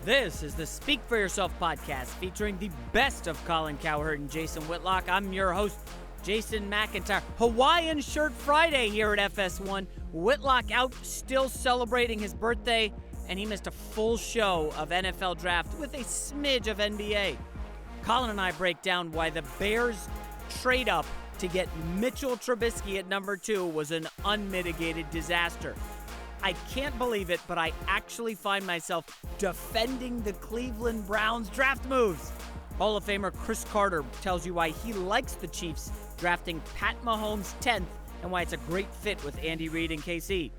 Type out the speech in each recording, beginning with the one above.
This is the Speak for Yourself podcast featuring the best of Colin Cowherd and Jason Whitlock. I'm your host, Jason McIntyre. Hawaiian Shirt Friday here at FS1. Whitlock out still celebrating his birthday, and he missed a full show of NFL draft with a smidge of NBA. Colin and I break down why the Bears trade up to get Mitchell Trubisky at number 2 was an unmitigated disaster. I can't believe it, but I actually find myself defending the Cleveland Browns draft moves. Hall of Famer Chris Carter tells you why he likes the Chiefs drafting Pat Mahomes 10th and why it's a great fit with Andy Reid and KC.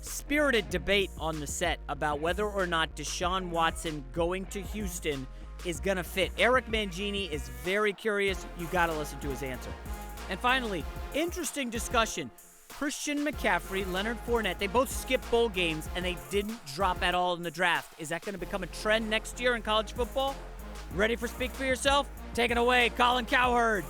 Spirited debate on the set about whether or not Deshaun Watson going to Houston is going to fit. Eric Mangini is very curious. You got to listen to his answer. And finally, interesting discussion. Christian McCaffrey, Leonard Fournette, they both skipped bowl games and they didn't drop at all in the draft. Is that going to become a trend next year in college football? Ready for Speak for Yourself? Take it away, Colin Cowherd.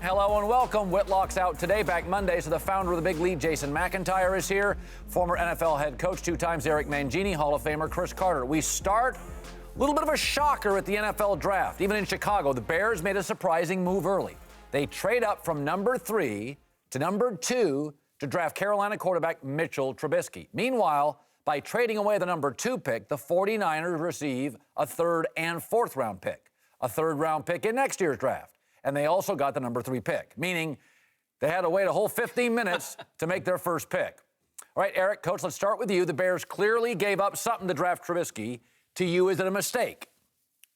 Hello and welcome. Whitlock's out today, back Monday, so the founder of the big lead, Jason McIntyre, is here. Former NFL head coach, 2 times Eric Mangini, Hall of Famer Chris Carter. We start a little bit of a shocker at the NFL draft. Even in Chicago, the Bears made a surprising move early. They trade up from number 3 to number 2 to draft Carolina quarterback Mitchell Trubisky. Meanwhile, by trading away the number 2 pick, the 49ers receive a 3rd and 4th round pick, a 3rd round pick in next year's draft. And they also got the number 3 pick, meaning they had to wait a whole 15 minutes to make their first pick. All right, Eric, Coach, let's start with you. The Bears clearly gave up something to draft Trubisky. To you, is it a mistake?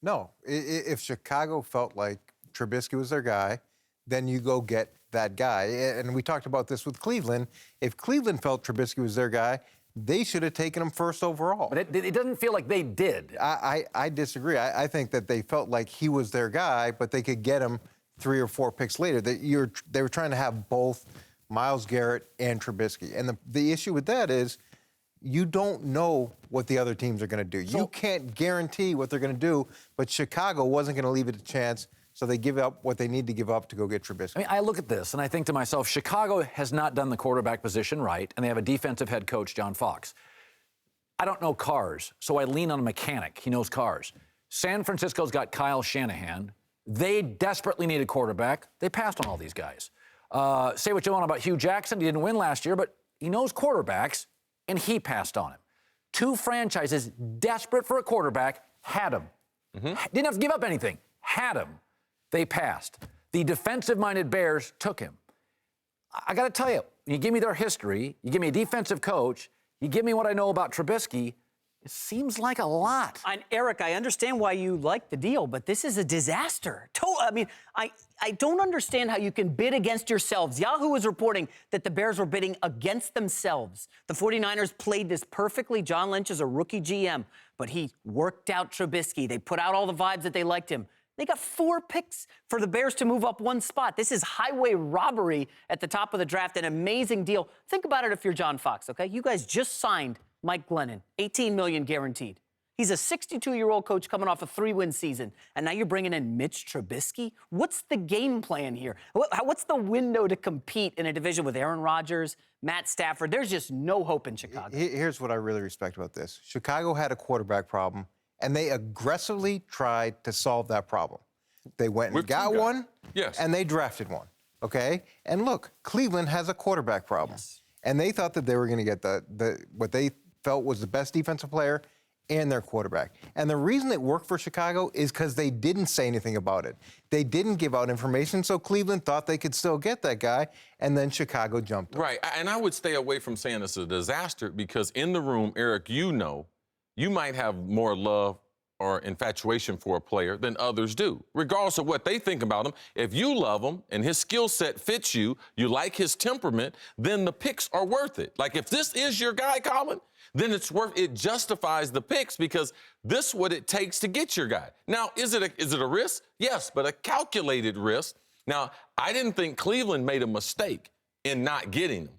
No. If Chicago felt like Trubisky was their guy, then you go get that guy. And we talked about this with Cleveland. If Cleveland felt Trubisky was their guy, they should have taken him first overall. But it doesn't feel like they did. I disagree. I think that they felt like he was their guy, but they could get him 3 or 4 picks later. They were trying to have both Myles Garrett and Trubisky. And the issue with that is you don't know what the other teams are going to do. You can't guarantee what they're going to do, but Chicago wasn't going to leave it a chance. So they give up what they need to give up to go get Trubisky. I mean, I look at this and I think to myself, Chicago has not done the quarterback position right, and they have a defensive head coach, John Fox. I don't know cars, so I lean on a mechanic. He knows cars. San Francisco's got Kyle Shanahan. They desperately need a quarterback. They passed on all these guys. Say what you want about Hugh Jackson. He didn't win last year, but he knows quarterbacks, and he passed on him. 2 franchises desperate for a quarterback had him. Didn't have to give up anything. Had him. They passed. The defensive-minded Bears took him. I got to tell you, when you give me their history, you give me a defensive coach, you give me what I know about Trubisky, it seems like a lot. And Eric, I understand why you like the deal, but this is a disaster. I mean, I don't understand how you can bid against yourselves. Yahoo is reporting that the Bears were bidding against themselves. The 49ers played this perfectly. John Lynch is a rookie GM, but he worked out Trubisky. They put out all the vibes that they liked him. They got 4 picks for the Bears to move up 1 spot. This is highway robbery at the top of the draft, an amazing deal. Think about it if you're John Fox, okay? You guys just signed Mike Glennon, $18 million guaranteed. He's a 62-year-old coach coming off a 3-win season, and now you're bringing in Mitch Trubisky? What's the game plan here? What's the window to compete in a division with Aaron Rodgers, Matt Stafford? There's just no hope in Chicago. Here's what I really respect about this. Chicago had a quarterback problem, and they aggressively tried to solve that problem. They went and got one, and they drafted one, okay? And look, Cleveland has a quarterback problem. Yes. And they thought that they were going to get what they felt was the best defensive player and their quarterback. And the reason it worked for Chicago is because they didn't say anything about it. They didn't give out information, so Cleveland thought they could still get that guy, and then Chicago jumped him. Right, and I would stay away from saying it's a disaster because in the room, Eric, you know, you might have more love or infatuation for a player than others do, regardless of what they think about him. If you love him and his skill set fits you, you like his temperament, then the picks are worth it. Like if this is your guy, Colin, then it justifies the picks because this is what it takes to get your guy. Now, is it a risk? Yes, but a calculated risk. Now, I didn't think Cleveland made a mistake in not getting him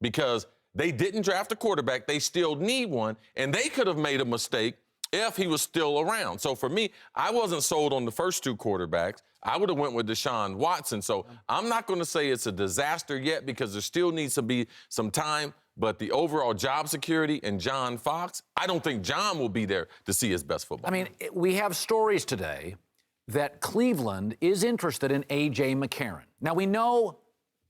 because they didn't draft a quarterback. They still need one, and they could have made a mistake if he was still around. So for me, I wasn't sold on the first 2 quarterbacks. I would have went with Deshaun Watson. So I'm not going to say it's a disaster yet because there still needs to be some time. But the overall job security and John Fox, I don't think John will be there to see his best football. I mean, we have stories today that Cleveland is interested in A.J. McCarron. Now, we know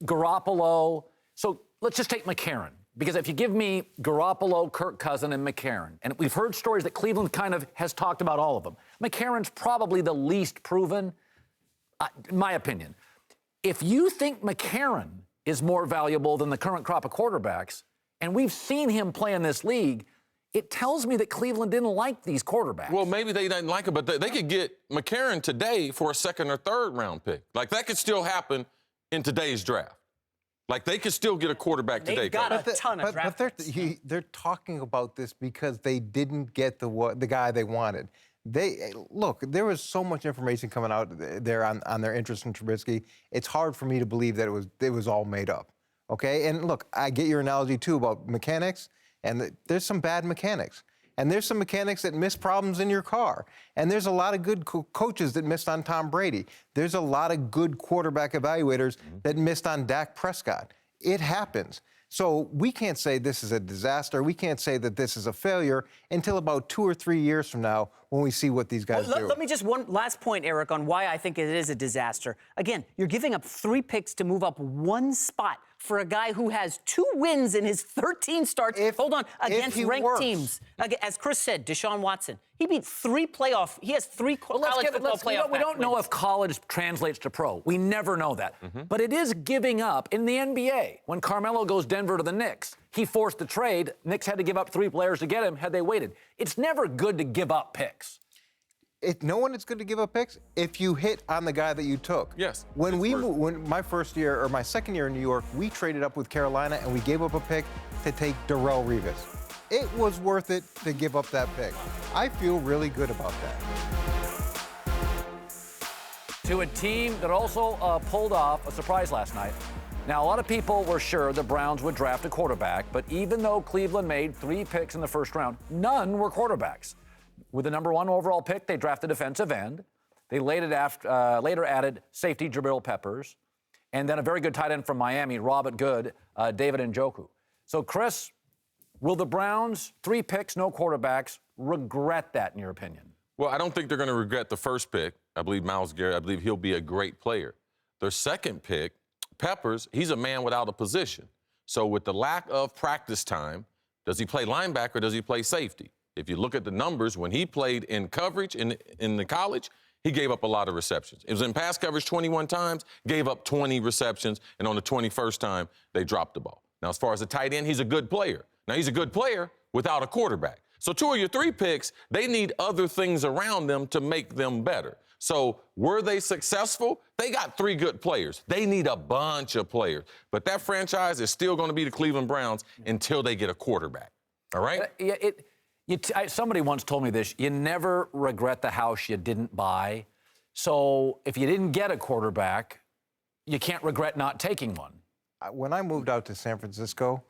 Garoppolo, so let's just take McCarron. Because if you give me Garoppolo, Kirk Cousins, and McCarron, and we've heard stories that Cleveland kind of has talked about all of them, McCarron's probably the least proven, in my opinion. If you think McCarron is more valuable than the current crop of quarterbacks, and we've seen him play in this league, it tells me that Cleveland didn't like these quarterbacks. Well, maybe they didn't like him, but they could get McCarron today for a second or third round pick. Like, that could still happen in today's draft. Like, they could still get a quarterback today. They've got a ton of draft picks. They're talking about this because they didn't get the guy they wanted. Look, there was so much information coming out there on their interest in Trubisky. It's hard for me to believe that it was all made up. Okay? And look, I get your analogy, too, about mechanics, and there's some bad mechanics. And there's some mechanics that miss problems in your car. And there's a lot of good coaches that missed on Tom Brady. There's a lot of good quarterback evaluators that missed on Dak Prescott. It happens. So we can't say this is a disaster. We can't say that this is a failure until about 2 or 3 years from now when we see what these guys do. Let me just one last point, Eric, on why I think it is a disaster. Again, you're giving up 3 picks to move up 1 spot for a guy who has 2 wins in his 13 starts, against ranked teams. As Chris said, Deshaun Watson, he beat 3 playoff. He has 3 college football playoff. We don't know if college translates to pro. We never know that. But it is giving up in the NBA. When Carmelo goes Denver to the Knicks, he forced the trade. Knicks had to give up 3 players to get him had they waited. It's never good to give up picks. No one is good to give up picks if you hit on the guy that you took. Yes. When my first year or my second year in New York, we traded up with Carolina and we gave up a pick to take Darrelle Revis. It was worth it to give up that pick. I feel really good about that. To a team that also pulled off a surprise last night. Now, a lot of people were sure the Browns would draft a quarterback, but even though Cleveland made 3 picks in the first round, none were quarterbacks. With the number 1 overall pick, they drafted defensive end. They later added safety Jabril Peppers, and then a very good tight end from Miami, Robert Good, David Njoku. So, Chris, will the Browns, 3 picks, no quarterbacks, regret that in your opinion? Well, I don't think they're going to regret the first pick. I believe Myles Garrett, I believe he'll be a great player. Their second pick, Peppers, he's a man without a position. So with the lack of practice time, does he play linebacker or does he play safety? If you look at the numbers, when he played in coverage in the college, he gave up a lot of receptions. It was in pass coverage 21 times, gave up 20 receptions, and on the 21st time, they dropped the ball. Now, as far as a tight end, he's a good player. Now, he's a good player without a quarterback. So 2 of your 3 picks, they need other things around them to make them better. So were they successful? They got 3 good players. They need a bunch of players. But that franchise is still going to be the Cleveland Browns until they get a quarterback. All right? Somebody once told me this, you never regret the house you didn't buy. So if you didn't get a quarterback, you can't regret not taking one. When I moved out to San Francisco,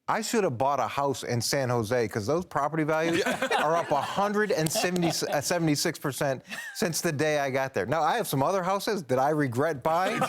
I should have bought a house in San Jose because those property values are up 176% since the day I got there. Now, I have some other houses that I regret buying,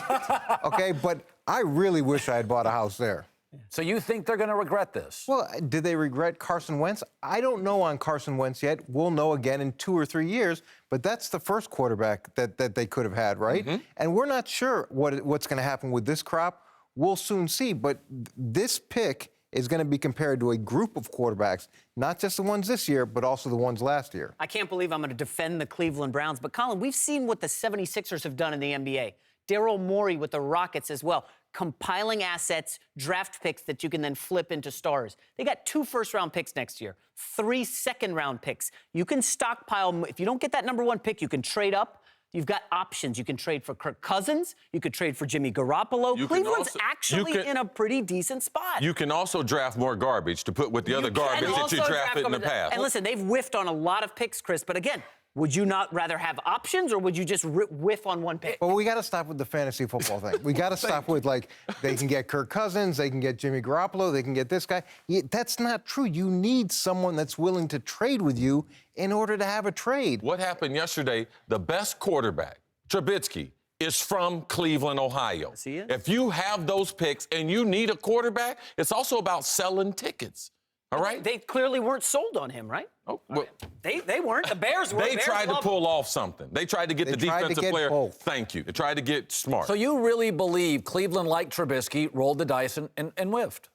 okay, but I really wish I had bought a house there. So you think they're going to regret this? Well, did they regret Carson Wentz? I don't know on Carson Wentz yet. We'll know again in 2 or 3 years, but that's the first quarterback that they could have had, right? And we're not sure what's going to happen with this crop. We'll soon see, but this pick is going to be compared to a group of quarterbacks, not just the ones this year, but also the ones last year. I can't believe I'm going to defend the Cleveland Browns, but Colin, we've seen what the 76ers have done in the NBA. Daryl Morey with the Rockets as well, compiling assets, draft picks that you can then flip into stars. They got 2 first-round picks next year, 3 second-round picks. You can stockpile. If you don't get that number 1 pick, you can trade up. You've got options. You can trade for Kirk Cousins. You could trade for Jimmy Garoppolo. Cleveland's actually in a pretty decent spot. You can also draft more garbage to put with the other garbage that you drafted in the past. And listen, they've whiffed on a lot of picks, Chris. But again, would you not rather have options, or would you just whiff on 1 pick? Well, we got to stop with the fantasy football thing. We got to stop with, like, they can get Kirk Cousins, they can get Jimmy Garoppolo, they can get this guy. That's not true. You need someone that's willing to trade with you in order to have a trade. What happened yesterday? The best quarterback, Trubisky, is from Cleveland, Ohio. Yes, he is. If you have those picks and you need a quarterback, it's also about selling tickets. All right? They clearly weren't sold on him, right? Oh, well, They weren't. The Bears were. they tried to pull off something. They tried to get the defensive player. Both. Thank you. They tried to get smart. So you really believe Cleveland, like Trubisky, rolled the dice and whiffed?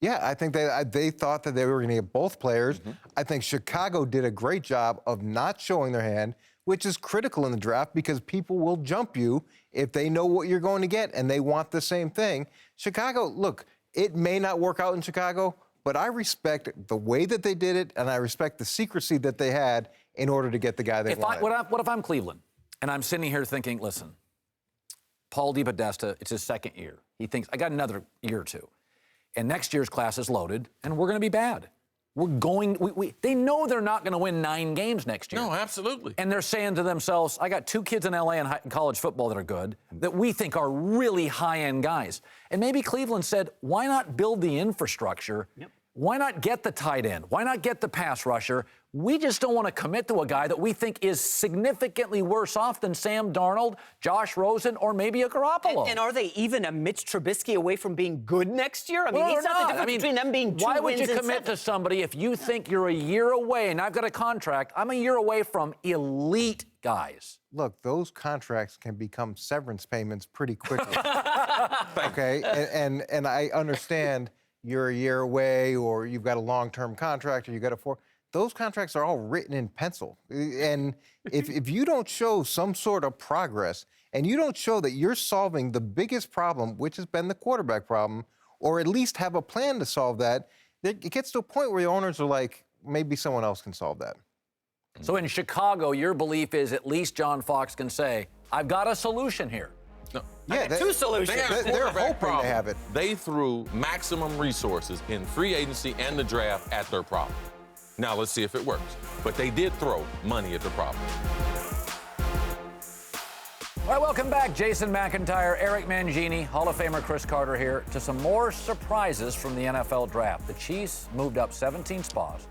Yeah, I think they thought that they were going to get both players. Mm-hmm. I think Chicago did a great job of not showing their hand, which is critical in the draft because people will jump you if they know what you're going to get and they want the same thing. Chicago, look, it may not work out in Chicago, but I respect the way that they did it, and I respect the secrecy that they had in order to get the guy they wanted. What if I'm Cleveland, and I'm sitting here thinking, listen, Paul DePodesta, it's his second year. He thinks, I got another year or two. And next year's class is loaded, and we're going to be bad. They know they're not going to win 9 games next year. No, absolutely. And they're saying to themselves, I got 2 kids in L.A. in college football that are good, that we think are really high-end guys. And maybe Cleveland said, why not build the infrastructure? Yep. Why not get the tight end? Why not get the pass rusher? We just don't want to commit to a guy that we think is significantly worse off than Sam Darnold, Josh Rosen, or maybe a Garoppolo. And are they even a Mitch Trubisky away from being good next year? I mean, Well, he's not the difference between them being 2 why would wins you and commit 7. to somebody if you think you're a year away, and I've got a contract, I'm a year away from elite guys? Look, those contracts can become severance payments pretty quickly. Okay, and I understand you're a year away, or you've got a long-term contract, or you got those contracts are all written in pencil. And if you don't show some sort of progress, and you don't show that you're solving the biggest problem, which has been the quarterback problem, or at least have a plan to solve that, it gets to a point where the owners are like, maybe someone else can solve that. So in Chicago, your belief is at least John Fox can say, I've got a solution here. No. Yeah, 2 solutions. They're hoping to have it. They threw maximum resources in free agency and the draft at their problem. Now let's see if it works. But they did throw money at the problem. All right, welcome back. Jason McIntyre, Eric Mangini, Hall of Famer Chris Carter here to some more surprises from the NFL draft. The Chiefs moved up 17 spots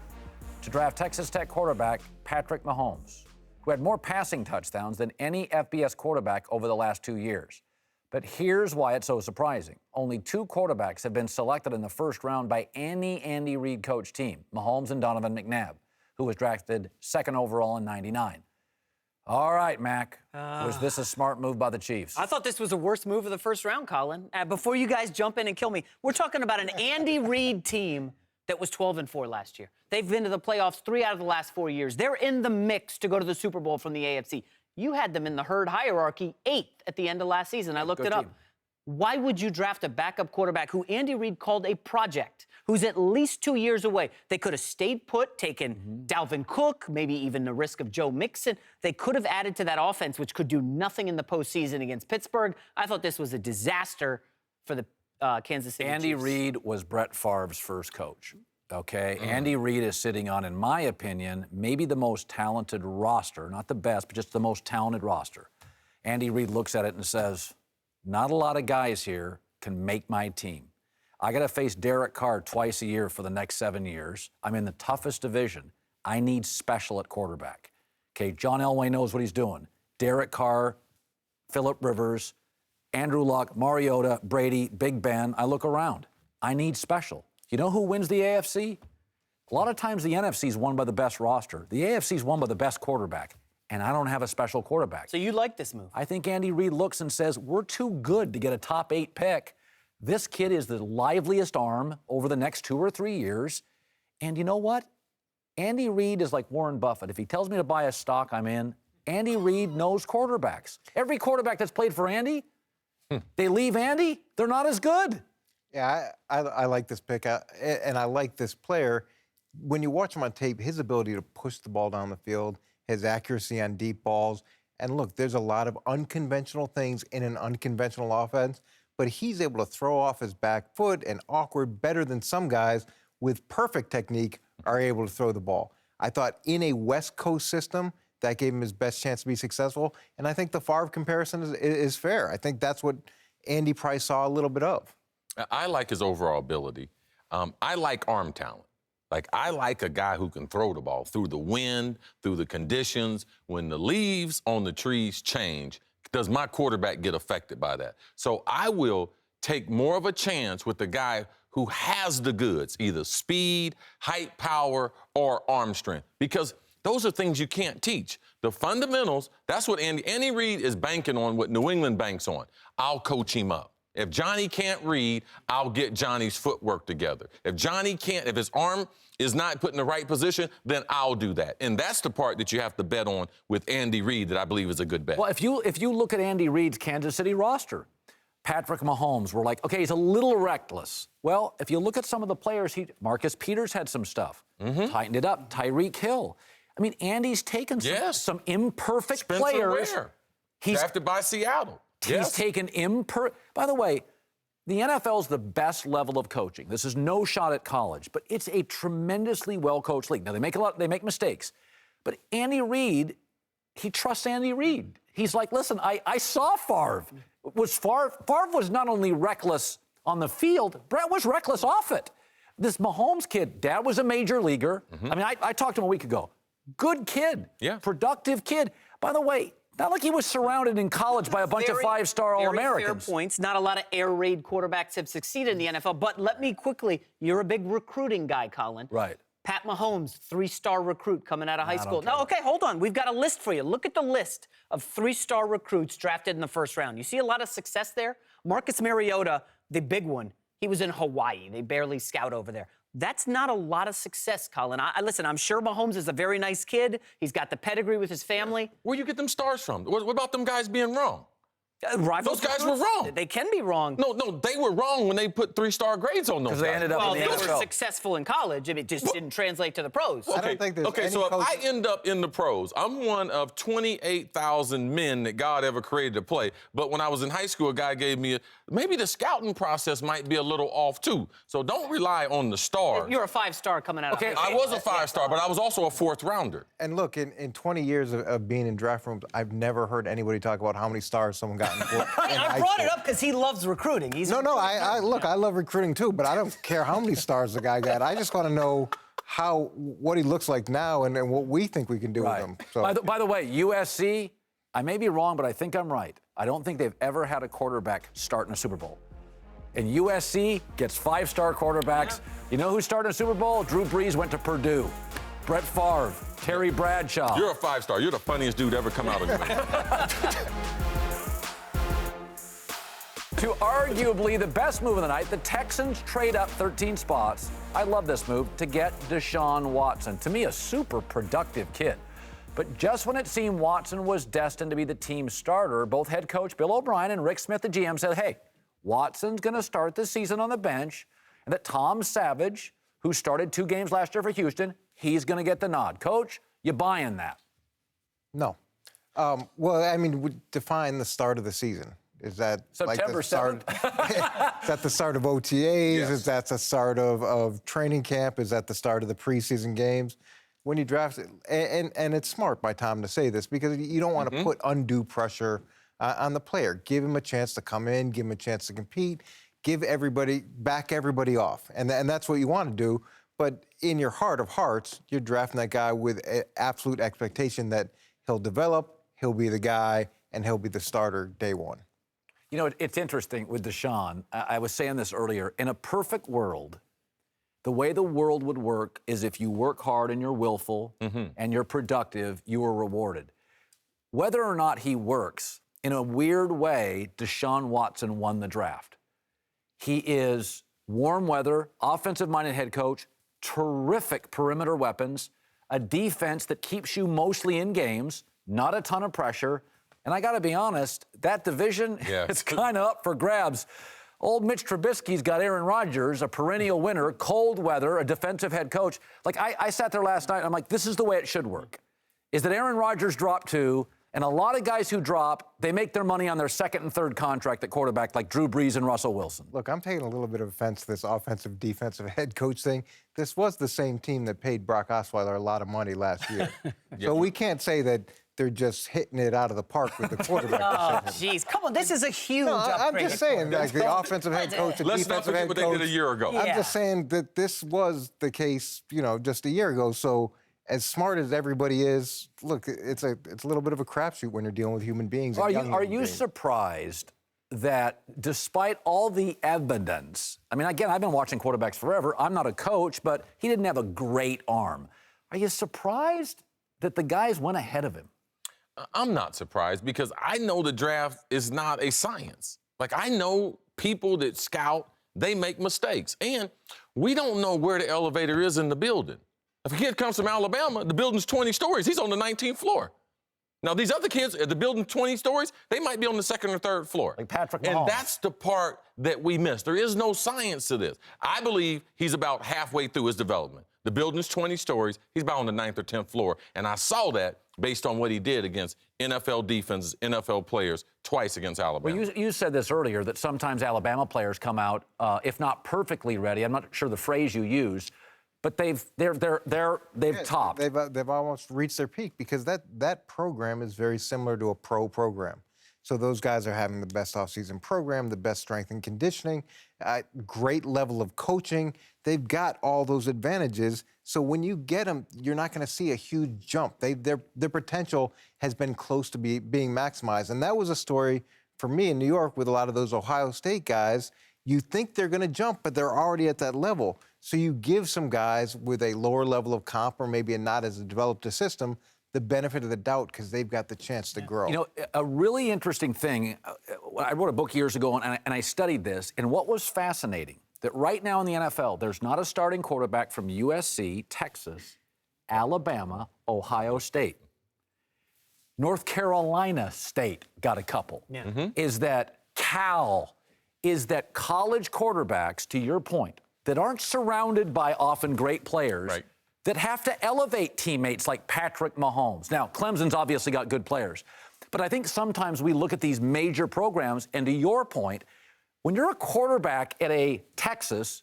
to draft Texas Tech quarterback Patrick Mahomes, who had more passing touchdowns than any FBS quarterback over the last 2 years. But here's why it's so surprising. Only 2 quarterbacks have been selected in the first round by any Andy Reid coach team, Mahomes and Donovan McNabb, who was drafted 2nd overall in '99. All right, Mac, was this a smart move by the Chiefs? I thought this was the worst move of the first round, Colin. Before you guys jump in and kill me, we're talking about an Andy Reid team that was 12-4 last year. They've been to the playoffs 3 out of the last 4 years. They're in the mix to go to the Super Bowl from the AFC. You had them in the herd hierarchy 8th at the end of last season. I looked it up. Why would you draft a backup quarterback who Andy Reid called a project, who's at least 2 years away? They could have stayed put, taken Dalvin Cook, maybe even the risk of Joe Mixon. They could have added to that offense, which could do nothing in the postseason against Pittsburgh. I thought this was a disaster for the Kansas City Andy Chiefs. Reid was Brett Favre's first coach. Okay, Andy Reid is sitting on, in my opinion, maybe the most talented roster, not the best, but just the most talented roster. Andy Reid looks at it and says, not a lot of guys here can make my team. I got to face Derek Carr twice a year for the next 7 years. I'm in the toughest division. I need special at quarterback. Okay, John Elway knows what he's doing. Derek Carr, Phillip Rivers, Andrew Luck, Mariota, Brady, Big Ben. I look around. I need special. You know who wins the AFC? A lot of times the NFC is won by the best roster. The AFC is won by the best quarterback, and I don't have a special quarterback. So you like this move? I think Andy Reid looks and says, we're too good to get a top 8 pick. This kid is the liveliest arm over the next 2 or 3 years. And you know what? Andy Reid is like Warren Buffett. If he tells me to buy a stock, I'm in. Andy Reid knows quarterbacks. Every quarterback that's played for Andy, they leave Andy, they're not as good. Yeah, I like this pick, and I like this player. When you watch him on tape, his ability to push the ball down the field, his accuracy on deep balls, and look, there's a lot of unconventional things in an unconventional offense, but he's able to throw off his back foot and awkward better than some guys with perfect technique are able to throw the ball. I thought in a West Coast system, that gave him his best chance to be successful, and I think the Favre comparison is fair. I think that's what Andy Price saw a little bit of. I like his overall ability. I like arm talent. Like, I like a guy who can throw the ball through the wind, through the conditions. When the leaves on the trees change, does my quarterback get affected by that? So I will take more of a chance with the guy who has the goods, either speed, height, power, or arm strength, because those are things you can't teach. The fundamentals, that's what Andy Reid is banking on, what New England banks on. I'll coach him up. If Johnny can't read, I'll get Johnny's footwork together. If his arm is not put in the right position, then I'll do that. And that's the part that you have to bet on with Andy Reid that I believe is a good bet. Well, if you look at Andy Reid's Kansas City roster, Patrick Mahomes, we're like, okay, he's a little reckless. Well, if you look at some of the players, Marcus Peters had some stuff, tightened it up. Tyreek Hill. I mean, Andy's taken some imperfect players. He's drafted by Seattle. He's taken By the way, the NFL is the best level of coaching. This is no shot at college, but it's a tremendously well-coached league. Now, they make mistakes, but Andy Reid, he trusts Andy Reid. He's like, listen, I saw Favre. Favre was not only reckless on the field, Brett was reckless off it. This Mahomes kid, dad was a major leaguer. I mean, I talked to him a week ago. Good kid, productive kid. By the way, not like he was surrounded in college by a bunch of five-star All-Americans. Fair points. Not a lot of air raid quarterbacks have succeeded in the NFL. But let me quickly, you're a big recruiting guy, Colin. Right. Pat Mahomes, 3-star recruit coming out of high school. No, okay, hold on. We've got a list for you. Look at the list of 3-star recruits drafted in the first round. You see a lot of success there? Marcus Mariota, the big one, he was in Hawaii. They barely scout over there. That's not a lot of success, Colin. Listen, I'm sure Mahomes is a very nice kid. He's got the pedigree with his family. Where you get them stars from? What about them guys being wrong? Those guys were wrong. They can be wrong. No, they were wrong when they put 3-star grades on those guys. They ended up in the NFL. They were successful in college. It just didn't translate to the pros. I don't think there's any so coach... if I end up in the pros, I'm one of 28,000 men that God ever created to play. But when I was in high school, a guy gave me maybe the scouting process might be a little off, too. So don't rely on the stars. You're a 5-star coming out of high school. I was a 5-star, but I was also a 4th rounder. And look, in 20 years of being in draft rooms, I've never heard anybody talk about how many stars someone got in I brought it up because he loves recruiting. I love recruiting too, but I don't care how many stars the guy got. I just want to know what he looks like now and what we think we can do with him. So. By the way, USC, I may be wrong, but I think I'm right. I don't think they've ever had a quarterback start in a Super Bowl. And USC gets 5-star quarterbacks. You know who started a Super Bowl? Drew Brees went to Purdue. Brett Favre, Terry Bradshaw. You're a 5-star. You're the funniest dude ever come out of me. To arguably the best move of the night, the Texans trade up 13 spots. I love this move to get Deshaun Watson. To me, a super productive kid. But just when it seemed Watson was destined to be the team's starter, both head coach Bill O'Brien and Rick Smith, the GM, said, hey, Watson's going to start the season on the bench, and that Tom Savage, who started 2 games last year for Houston, he's going to get the nod. Coach, you buying that? No. Well, I mean, define the start of the season. Is that September like the start? Is that the start of OTAs? Yes. Is that the start of training camp? Is that the start of the preseason games? When you draft it, and it's smart by Tom to say this because you don't want to put undue pressure on the player. Give him a chance to come in, give him a chance to compete, back everybody off, and that's what you want to do. But in your heart of hearts, you're drafting that guy with absolute expectation that he'll develop, he'll be the guy, and he'll be the starter day one. You know, it's interesting with Deshaun. I was saying this earlier. In a perfect world, the way the world would work is if you work hard and you're willful and you're productive, you are rewarded. Whether or not he works, in a weird way, Deshaun Watson won the draft. He is warm weather, offensive-minded head coach, terrific perimeter weapons, a defense that keeps you mostly in games, not a ton of pressure. And I got to be honest, that division is kind of up for grabs. Old Mitch Trubisky's got Aaron Rodgers, a perennial winner, cold weather, a defensive head coach. Like, I sat there last night, and I'm like, this is the way it should work, is that Aaron Rodgers dropped 2, and a lot of guys who drop, they make their money on their 2nd and 3rd contract at quarterback, like Drew Brees and Russell Wilson. Look, I'm taking a little bit of offense to this offensive, defensive head coach thing. This was the same team that paid Brock Osweiler a lot lot last year. So we can't say that they're just hitting it out of the park with the quarterback. Oh, jeez. Come on, this is a huge I'm just saying, like the offensive head coach and defensive head coach. Let's not forget what they did a year ago. I'm just saying that this was the case, just a year ago. So, as smart as everybody is, look, it's a little bit of a crapshoot when you're dealing with human beings. Are you surprised that despite all the evidence, I mean, again, I've been watching quarterbacks forever. I'm not a coach, but he didn't have a great arm. Are you surprised that the guys went ahead of him? I'm not surprised because I know the draft is not a science. Like, I know people that scout, they make mistakes. And we don't know where the elevator is in the building. If a kid comes from Alabama, the building's 20 stories. He's on the 19th floor. Now, these other kids at the building 20 stories, they might be on the second or third floor. Like Patrick Mahomes. And that's the part that we miss. There is no science to this. I believe he's about halfway through his development. The building's 20 stories. He's about on the 9th or 10th floor. And I saw that based on what he did against NFL defenses, NFL players, twice against Alabama. Well, you said this earlier, that sometimes Alabama players come out, if not perfectly ready, I'm not sure the phrase you used, but they've topped. They've almost reached their peak because that program is very similar to a pro program. So those guys are having the best offseason program, the best strength and conditioning, great level of coaching. They've got all those advantages. So when you get them, you're not going to see a huge jump. Their potential has been close to being maximized. And that was a story for me in New York with a lot of those Ohio State guys. You think they're going to jump, but they're already at that level. So you give some guys with a lower level of comp or maybe not as developed a system the benefit of the doubt because they've got the chance to grow. You know, a really interesting thing, I wrote a book years ago and I studied this, and what was fascinating, that right now in the NFL, there's not a starting quarterback from USC, Texas, Alabama, Ohio State. North Carolina State got a couple. Yeah. Is that college quarterbacks, to your point, that aren't surrounded by often great players, right, that have to elevate teammates like Patrick Mahomes. Now, Clemson's obviously got good players, but I think sometimes we look at these major programs, and to your point, when you're a quarterback at a Texas,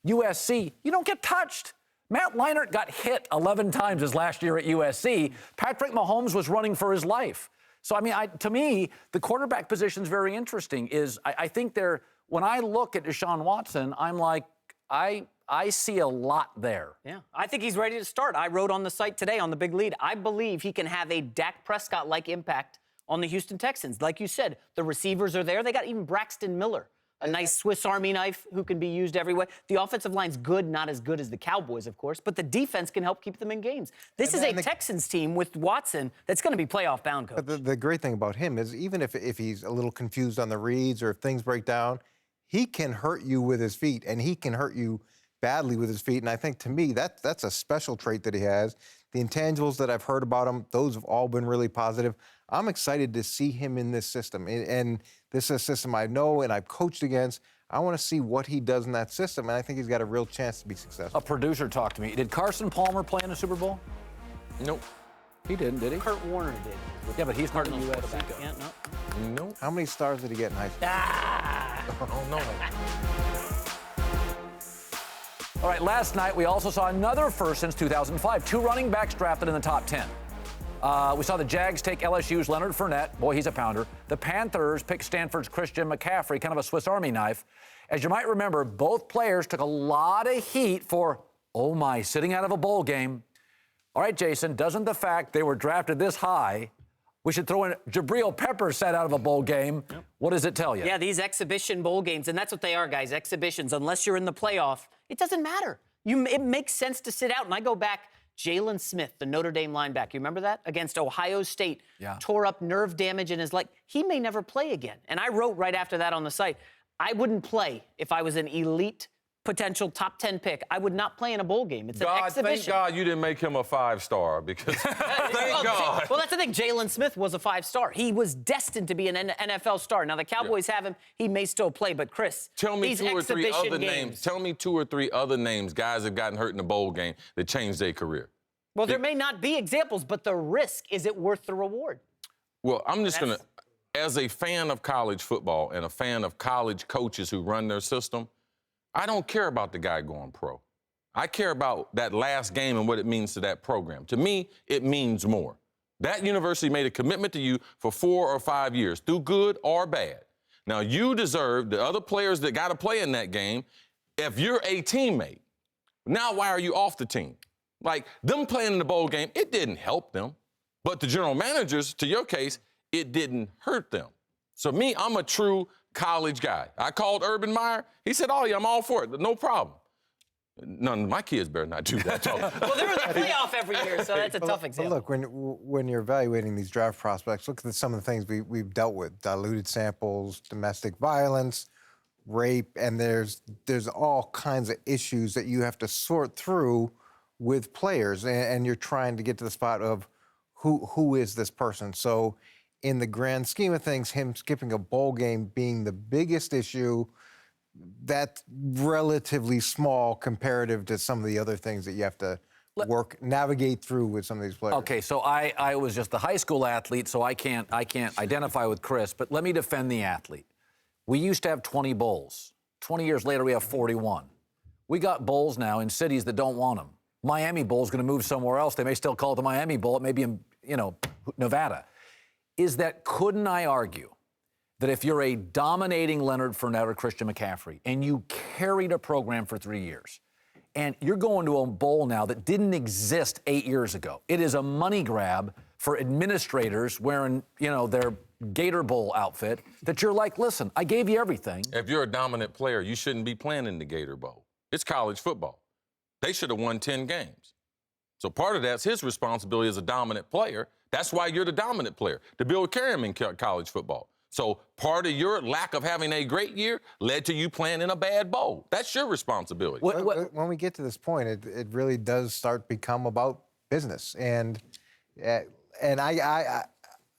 USC, you don't get touched. Matt Leonard got hit 11 times his last year at USC. Patrick Mahomes was running for his life. So, I mean, to me, the quarterback position is very interesting. I think when I look at Deshaun Watson, I'm like, I see a lot there. Yeah, I think he's ready to start. I wrote on the site today on the Big Lead, I believe he can have a Dak Prescott-like impact on the Houston Texans. Like you said, the receivers are there. They got even Braxton Miller, a nice Swiss Army knife who can be used every way. The offensive line's good, not as good as the Cowboys, of course, but the defense can help keep them in games. This is a Texans team with Watson that's going to be playoff-bound, Coach. But the great thing about him is even if he's a little confused on the reads or if things break down, he can hurt you with his feet, and he can hurt you badly with his feet. And I think, to me, that's a special trait that he has. The intangibles that I've heard about him, those have all been really positive. I'm excited to see him in this system. And this is a system I know and I've coached against. I want to see what he does in that system, and I think he's got a real chance to be successful. A producer talked to me. Did Carson Palmer play in the Super Bowl? Nope. He didn't, did he? Kurt Warner did. Yeah, but he's not a USC guy. Yeah, no. Nope. How many stars did he get in high school? Oh, no. All right, last night we also saw another first since 2005. 2 running backs drafted in the top 10. We saw the Jags take LSU's Leonard Fournette. Boy, he's a pounder. The Panthers picked Stanford's Christian McCaffrey, kind of a Swiss Army knife. As you might remember, both players took a lot of heat for, oh my, sitting out of a bowl game. All right, Jason, doesn't the fact they were drafted this high, we should throw in Jabril Peppers sat out of a bowl game. Yep. What does it tell you? Yeah, these exhibition bowl games, and that's what they are, guys, exhibitions. Unless you're in the playoff, it doesn't matter. It makes sense to sit out. And I go back, Jalen Smith, the Notre Dame linebacker, you remember that? Against Ohio State, tore up nerve damage in his leg. He may never play again. And I wrote right after that on the site, I wouldn't play if I was an elite potential top 10 pick. I would not play in a bowl game. It's an exhibition. Thank God you didn't make him a 5-star because thank God. Well, that's the thing. Jalen Smith was a 5-star. He was destined to be an NFL star. Now, the Cowboys have him. He may still play. But, Chris, tell me these 2 or 3 other games, names. Tell me 2 or 3 other names guys have gotten hurt in a bowl game that changed their career. Well, there may not be examples, but the risk, is it worth the reward? Well, I'm just going to, as a fan of college football and a fan of college coaches who run their system, I don't care about the guy going pro. I care about that last game and what it means to that program. To me, it means more. That university made a commitment to you for 4 or 5 years, through good or bad. Now, you deserve the other players that got to play in that game. If you're a teammate, now why are you off the team? Now, why are you off the team? Because you didn't play? Well, that's the thing. Jalen Smith was a 5-star. He was destined to be an NFL star. Now, the Cowboys have him. He may still play. But, Chris, tell me 2 or 3 other names guys have gotten hurt in a bowl game that changed their career. Well, there may not be examples, but the risk, is it worth the reward? Like, them playing in the bowl game, it didn't help them. But the general managers, to your case, it didn't hurt them. So me, I'm a true college guy. I called Urban Meyer. He said, oh, yeah, I'm all for it. No problem. None of my kids better not do that. Well, they're in the playoff every year, so that's a tough example. But look, when you're evaluating these draft prospects, look at some of the things we've dealt with: diluted samples, domestic violence, rape, and there's all kinds of issues that you have to sort through with players, and you're trying to get to the spot of who is this person. So, in the grand scheme of things, him skipping a bowl game being the biggest issue, that's relatively small comparative to some of the other things that you have to navigate through with some of these players. Okay, so I was just a high school athlete, so I can't identify with Chris, but let me defend the athlete. We used to have 20 bowls. 20 years later, we have 41. We got bowls now in cities that don't want them. Miami Bowl is going to move somewhere else. They may still call it the Miami Bowl. It may be in, Nevada. Couldn't I argue that if you're a dominating Leonard Fournette or Christian McCaffrey and you carried a program for 3 years and you're going to a bowl now that didn't exist 8 years ago, it is a money grab for administrators wearing, their Gator Bowl outfit, that you're like, listen, I gave you everything. If you're a dominant player, you shouldn't be playing in the Gator Bowl. It's college football. They should have won 10 games. So part of that's his responsibility as a dominant player. That's why you're the dominant player, to build carry in college football. So part of your lack of having a great year led to you playing in a bad bowl. That's your responsibility. When we get to this point, it really does start become about business. And I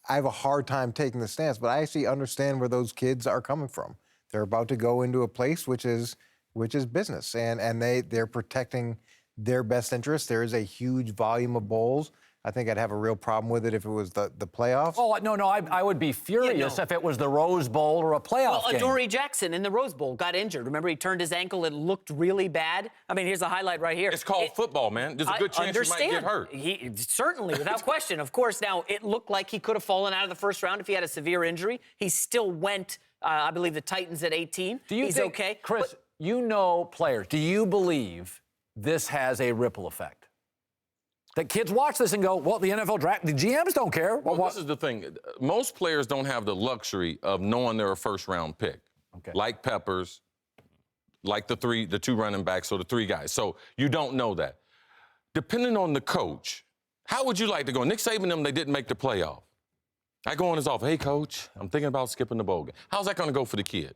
have a hard time taking the stance, but I actually understand where those kids are coming from. They're about to go into a place which is business, and they're protecting their best interests. There is a huge volume of bowls. I think I'd have a real problem with it if it was the playoffs. Oh, no, I would be furious if it was the Rose Bowl or a playoff game. Adoree Jackson in the Rose Bowl got injured. Remember, he turned his ankle. It looked really bad. I mean, here's a highlight right here. It's called football, man. There's a good chance you might get hurt. Certainly, without question. Of course, now, it looked like he could have fallen out of the first round if he had a severe injury. He still went, I believe, the Titans at 18. He's okay. Chris, you know players. Do you believe this has a ripple effect? That kids watch this and go, well, the NFL draft, the GMs don't care. Well, this is the thing. Most players don't have the luxury of knowing they're a first-round pick. Okay. Like Peppers, like the two running backs, or the three guys. So you don't know that. Depending on the coach, how would you like to go? Nick Saban and them, they didn't make the playoff. I go in his office, hey, coach, I'm thinking about skipping the bowl game. How's that going to go for the kid?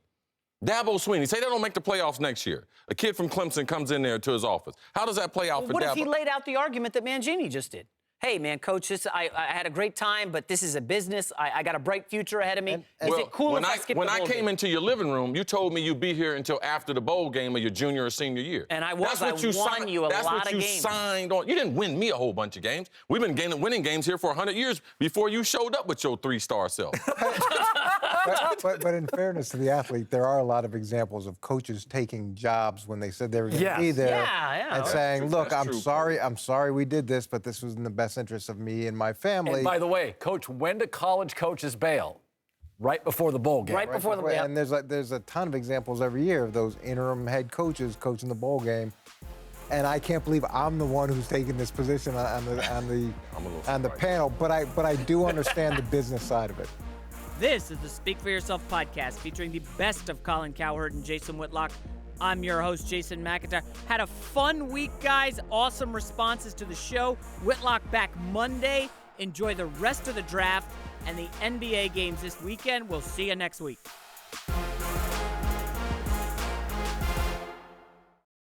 Dabo Swinney, say they don't make the playoffs next year. A kid from Clemson comes in there to his office. How does that play out for Dabo? What if he laid out the argument that Mangini just did? Hey, man, coach, I had a great time, but this is a business. I got a bright future ahead of me. Is it cool if I skip the bowl game? When I came into your living room, you told me you'd be here until after the bowl game of your junior or senior year. And I won you a lot of games. That's what you signed on. You didn't win me a whole bunch of games. We've been winning games here for 100 years before you showed up with your 3-star self. But in fairness to the athlete, there are a lot of examples of coaches taking jobs when they said they were going to be there and saying, look, I'm sorry we did this, but this was in the best interest of me and my family. And by the way, Coach, when do college coaches bail? Right before the bowl game. Right before the bowl game. And there's a ton of examples every year of those interim head coaches coaching the bowl game. And I can't believe I'm the one who's taking this position on the panel, but I do understand the business side of it. This is the Speak for Yourself podcast featuring the best of Colin Cowherd and Jason Whitlock. I'm your host, Jason McIntyre. Had a fun week, guys. Awesome responses to the show. Whitlock back Monday. Enjoy the rest of the draft and the NBA games this weekend. We'll see you next week.